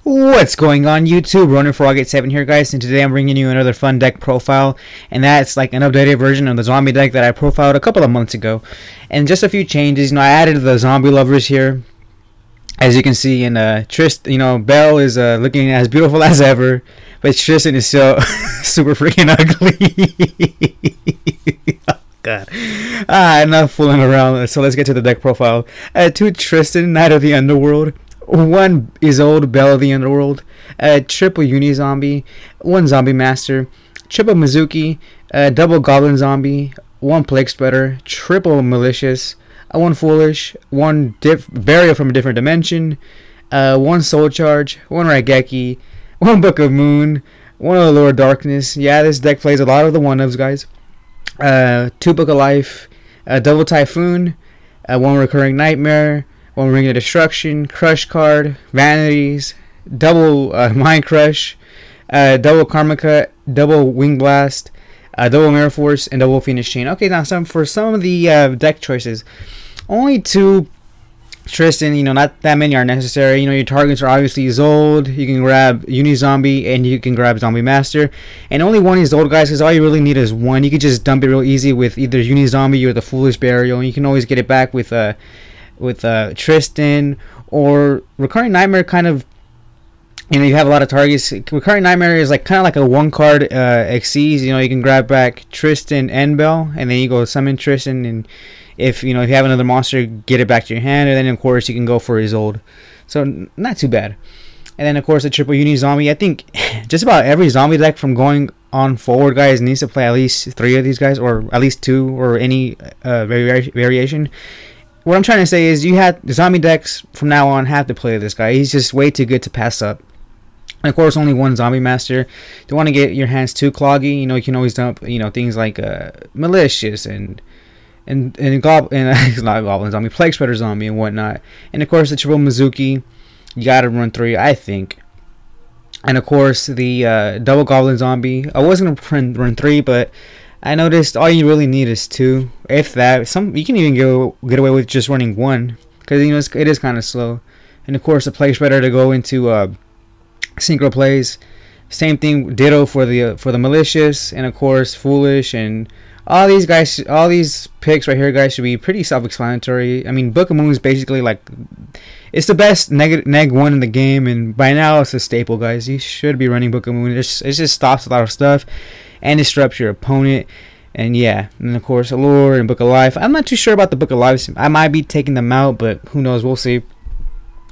What's going on YouTube? Running for August 7 here, guys, and today I'm bringing you another fun deck profile, and that's like an updated version of the zombie deck that I profiled a couple of months ago. And just a few changes. I added the zombie lovers here, as you can see, and Tristan, Belle is looking as beautiful as ever, but Tristan is still super freaking ugly. Oh, God. Enough fooling around. So let's get to the deck profile. 2 Tristan, Knight of the Underworld. 1 Isolde Belle of the Underworld, triple Yugioh Zombie, 1 Zombie Master, triple Mizuki, double Goblin Zombie, 1 Plague Spreader, triple Malicious, 1 Foolish, 1 Burial from a Different Dimension, 1 Soul Charge, 1 Raigeki, 1 Book of Moon, 1 Allure of Darkness. Yeah, this deck plays a lot of the one-ofs, guys. 2 Book of Life, double Typhoon, 1 Recurring Nightmare, 1 Ring of Destruction, Crush card, Vanities, double Mind Crush, double Karma Cut, double Wing Blast, double Mirror Force, and double Phoenix Chain. Okay, now for some of the deck choices, only 2 Tristan, not that many are necessary. Your targets are obviously Isolde, you can grab Yugioh Zombie, and you can grab Zombie Master. And only 1 Isolde, guys, because all you really need is 1. You can just dump it real easy with either Yugioh Zombie or the Foolish Burial, and you can always get it back with Tristan or Recurring Nightmare. Kind of, you have a lot of targets. Recurring Nightmare is kind of like a 1 card Xyz. You can grab back Tristan and Belle, and then you go summon Tristan, and if you have another monster, get it back to your hand, and then of course you can go for Isolde. So not too bad. And then of course the triple Yugioh Zombie. I think just about every zombie deck from going on forward, guys, needs to play at least 3 of these guys, or at least 2, or any variation. What I'm trying to say is the zombie decks from now on have to play this guy. He's just way too good to pass up. And of course, only 1 Zombie Master. Don't want to get your hands too cloggy. You can always dump things like Malicious and not Goblin Zombie, Plague Spreader Zombie and whatnot. And of course, the triple Mizuki. You gotta run 3, I think. And of course, the double Goblin Zombie. I wasn't gonna run 3, but I noticed all you really need is 2, if that. You can even get away with just running 1, because it is kind of slow. And of course, the Plague Spreader to go into synchro plays. Same thing, ditto for the Malicious, and of course Foolish, and all these guys. All these picks right here, guys, should be pretty self-explanatory. I mean, Book of Moon is basically it's the best neg 1 in the game, and by now it's a staple, guys. You should be running Book of Moon. It just stops a lot of stuff and disrupts your opponent. And yeah, and of course Allure and Book of Life. I'm not too sure about the Book of Life. I might be taking them out, but who knows, we'll see.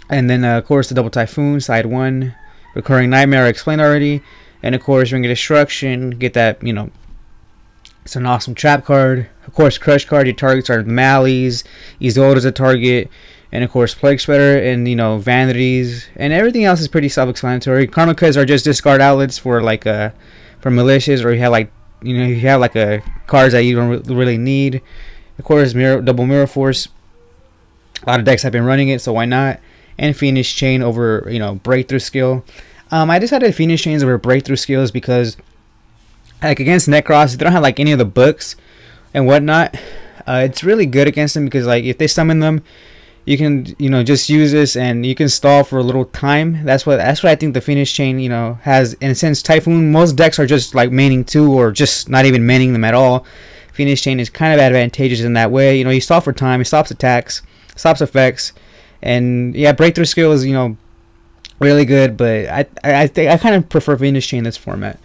And then of course the double Typhoon, side 1. Recurring Nightmare, I explained already. And of course Ring of Destruction, get that, it's an awesome trap card. Of course Crush card, your targets are Mallies, Isolde is a target, and of course Plague Spreader, and Vanities, and everything else is pretty self-explanatory. Karma Cuts are just discard outlets for for Malicious, or you have a cards that you don't really need. Of course, double Mirror Force. A lot of decks have been running it, so why not? And Phoenix Chain over Breakthrough Skill. I decided Phoenix Chains over Breakthrough Skills because against Necros, they don't have any of the books and whatnot. It's really good against them because if they summon them, you can just use this and you can stall for a little time. That's what I think the Phoenix Chain has. And since Typhoon, most decks are just maining 2 or just not even maining them at all. Phoenix Chain is kind of advantageous in that way. You stall for time, it stops attacks, stops effects, and yeah, Breakthrough Skill is really good. But I think I kind of prefer Phoenix Chain in this format.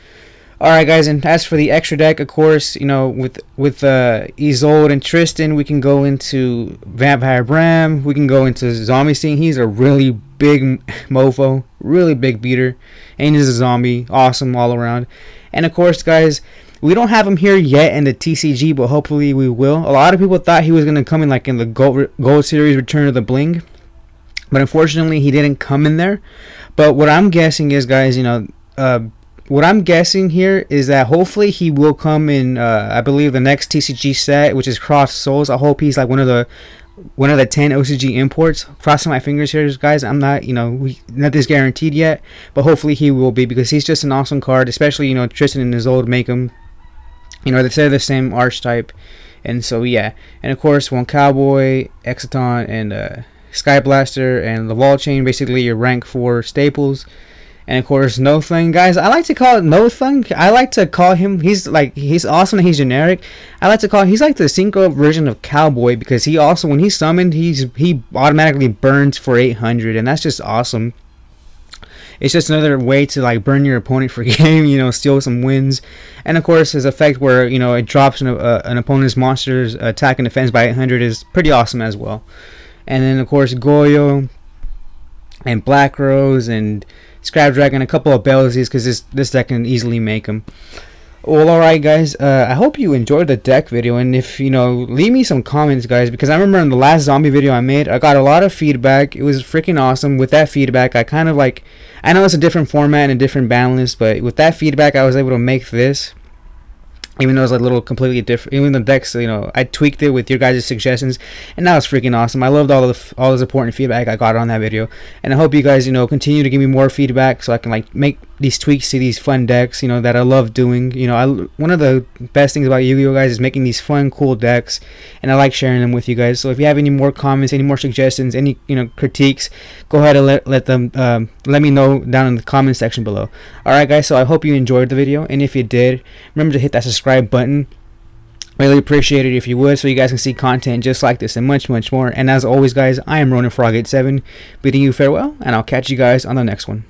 Alright, guys, and as for the extra deck, of course, with Isolde and Tristan, we can go into Vampire Bram, we can go into Zombie Sting. He's a really big mofo, really big beater, and he's a zombie, awesome all around. And of course, guys, we don't have him here yet in the TCG, but hopefully we will. A lot of people thought he was going to come in in the Gold Series Return of the Bling, but unfortunately he didn't come in there. But what I'm guessing is, guys, what I'm guessing here is that hopefully he will come in, I believe, the next TCG set, which is Cross Souls. I hope he's one of the 10 OCG imports. Crossing my fingers here, guys. I'm not, not this guaranteed yet, but hopefully he will be, because he's just an awesome card, especially, Tristan and Isolde make him, they're the same archetype. And so, yeah. And of course, 1 Cowboy, Exciton, and Sky Blaster, and the Wall Chain, basically your rank 4 staples. And of course, No Thung, guys. I like to call it No Thung. I like to call him. He's awesome. And he's generic. I like to call him, he's like the synchro version of Cowboy, because he also, when he's summoned, he automatically burns for 800, and that's just awesome. It's just another way to like burn your opponent for game, you know, steal some wins. And of course, his effect where, you know, it drops an opponent's monster's attack and defense by 800 is pretty awesome as well. And then of course, Goyo and Black Rose and Scrap Dragon, a couple of abilities, because this deck can easily make them. Well, alright guys, I hope you enjoyed the deck video, and if, you know, leave me some comments, guys, because I remember in the last zombie video I made, I got a lot of feedback. It was freaking awesome. With that feedback, I kind of like, I know it's a different format and a different ban list, but with that feedback, I was able to make this. Even though it's a little completely different, even the decks, you know, I tweaked it with your guys' suggestions, and that was freaking awesome. I loved all the support and feedback I got on that video, and I hope you guys, you know, continue to give me more feedback so I can like make these tweaks to these fun decks, you know, that I love doing. You know, one of the best things about Yu-Gi-Oh, guys, is making these fun, cool decks, and I like sharing them with you guys. So if you have any more comments, any more suggestions, any, you know, critiques, go ahead and let me know down in the comment section below. Alright guys, so I hope you enjoyed the video, and if you did, remember to hit that subscribe button. Really appreciate it if you would, so you guys can see content just like this and much more. And as always, guys, I am Ronin Frog 87 bidding you farewell, and I'll catch you guys on the next one.